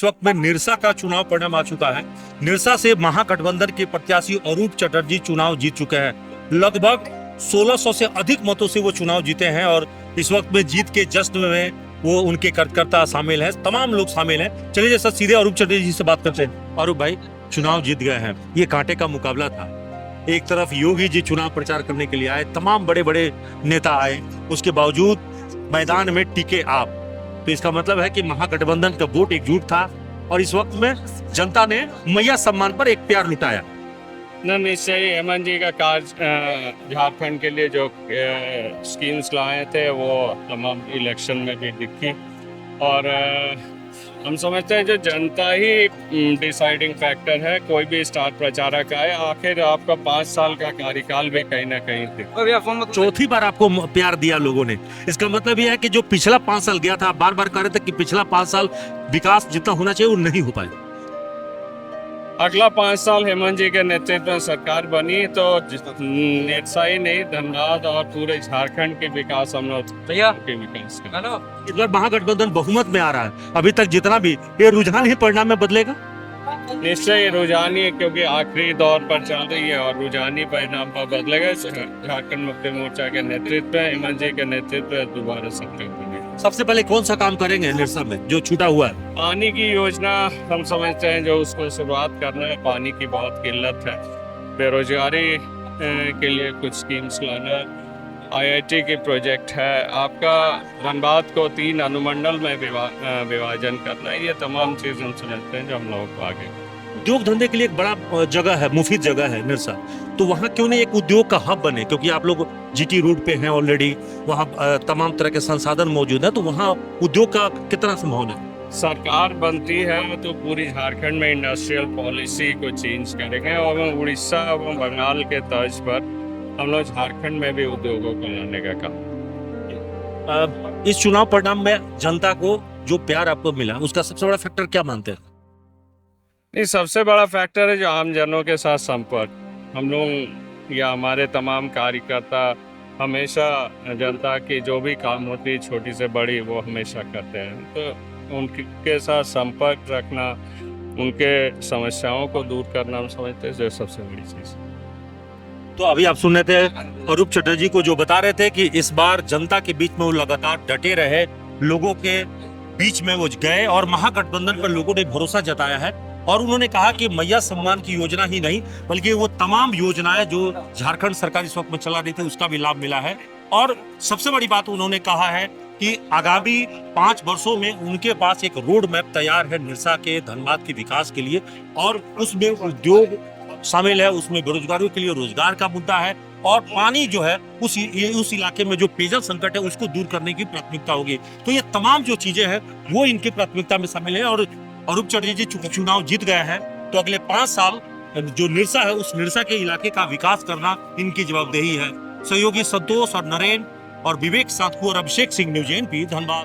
वक्त में निरसा का चुनाव परिणाम आ चुका है। निरसा से महागठबंधन के प्रत्याशी अरूप चटर्जी चुनाव जीत चुके हैं। लगभग 1600 से अधिक मतों से वो चुनाव जीते हैं और इस वक्त में जीत के जश्न में वो उनके कार्यकर्ता शामिल हैं, तमाम लोग शामिल हैं। चलिए जैसा सीधे अरूप चटर्जी जी से बात करते हैं। अरूप भाई, चुनाव जीत गए हैं, ये कांटे का मुकाबला था। एक तरफ योगी जी चुनाव प्रचार करने के लिए आए, तमाम बड़े बड़े नेता आए, उसके बावजूद मैदान में टिके आप, तो इसका मतलब है कि महागठबंधन का वोट एकजुट था और इस वक्त में जनता ने मैया सम्मान पर एक प्यार लुटाया। न निश्चय हेमंत जी का कार्य झारखंड के लिए जो स्कीम्स लाए थे वो तमाम इलेक्शन में भी दिखी और हम समझते हैं जो जनता ही डिसाइडिंग फैक्टर है। कोई भी स्टार प्रचारक आए, आखिर आपका 5 साल का कार्यकाल भी कहीं ना कहीं दिखा। चौथी बार आपको प्यार दिया लोगों ने, इसका मतलब यह है कि जो पिछला 5 साल गया था, आप बार बार कह रहे थे कि पिछला 5 साल विकास जितना होना चाहिए वो नहीं हो पाया। अगला 5 साल हेमंत जी के नेतृत्व में सरकार बनी तो निरसा ही नहीं, धनबाद और पूरे झारखंड के विकास हम लोग के विकास का। इस बार महागठबंधन बहुमत में आ रहा है, अभी तक जितना भी ये रुझान ही परिणाम में बदलेगा। निश्चय रुझान ही, क्योंकि आखिरी दौर पर चल रही है और रुझानी परिणाम पर बदलेगा। झारखंड मुक्ति मोर्चा के नेतृत्व में, हेमंत जी के नेतृत्व में दोबारा सरकार बनी। सबसे पहले कौन सा काम करेंगे निरसा में जो छूटा हुआ है? पानी की योजना हम समझते हैं जो उसको शुरुआत करना है। पानी की बहुत किल्लत है, बेरोजगारी के लिए कुछ स्कीम्स लाना, IIT की प्रोजेक्ट है, आपका धनबाद को 3 अनुमंडल में विभाजन करना है। ये तमाम चीज़ हम समझते हैं जो हम लोगों को आगे। उद्योग धंधे के लिए एक बड़ा जगह है, मुफीद जगह है निरसा, तो वहाँ क्यों नहीं एक उद्योग का हब बने? क्योंकि आप लोग GT रोड पे हैं ऑलरेडी, वहाँ तमाम तरह के संसाधन मौजूद है, तो वहाँ उद्योग का कितना संभावना है? सरकार बनती है तो पूरी झारखंड में इंडस्ट्रियल पॉलिसी को चेंज करेंगे और उड़ीसा और बंगाल के तर्ज पर हम लोग झारखंड में भी उद्योगों को लाने का काम। इस चुनाव परिणाम में जनता को जो प्यार आपको मिला उसका सबसे बड़ा फैक्टर क्या मानते हैं? ये सबसे बड़ा फैक्टर है जो आम जनों के साथ संपर्क। हम लोग या हमारे तमाम कार्यकर्ता हमेशा जनता की जो भी काम होती है, छोटी से बड़ी, वो हमेशा करते हैं। तो उनके साथ संपर्क रखना, उनके समस्याओं को दूर करना, हम समझते हैं जो सबसे बड़ी चीज़। तो अभी आप सुन रहे थे अरूप चटर्जी को जो बता रहे थे कि इस बार जनता के बीच में वो लगातार डटे रहे, लोगों के बीच में वो गए और महागठबंधन पर लोगों ने भरोसा जताया है। और उन्होंने कहा कि मैया सम्मान की योजना ही नहीं बल्कि वो तमाम योजनाएं जो झारखंड सरकार इस वक्त में चला रही थी उसका भी लाभ मिला है। और सबसे बड़ी बात उन्होंने कहा है कि आगामी 5 वर्षों में उनके पास एक रोड मैप तैयार है निरसा के धनबाद के विकास के लिए, और उसमें उद्योग शामिल है, उसमें बेरोजगारों के लिए रोजगार का मुद्दा है, और पानी जो है उस इलाके में जो पेयजल संकट है उसको दूर करने की प्राथमिकता होगी। तो ये तमाम जो चीजें हैं वो इनकी प्राथमिकता में शामिल है। और अरूप चटर्जी जी चुनाव जीत गए हैं तो अगले 5 साल जो निरसा है उस निरसा के इलाके का विकास करना इनकी जवाबदेही है। सहयोगी संतोष और नरेंद्र और विवेक सातकू और अभिषेक सिंह, न्यूज़ 18 धनबाद।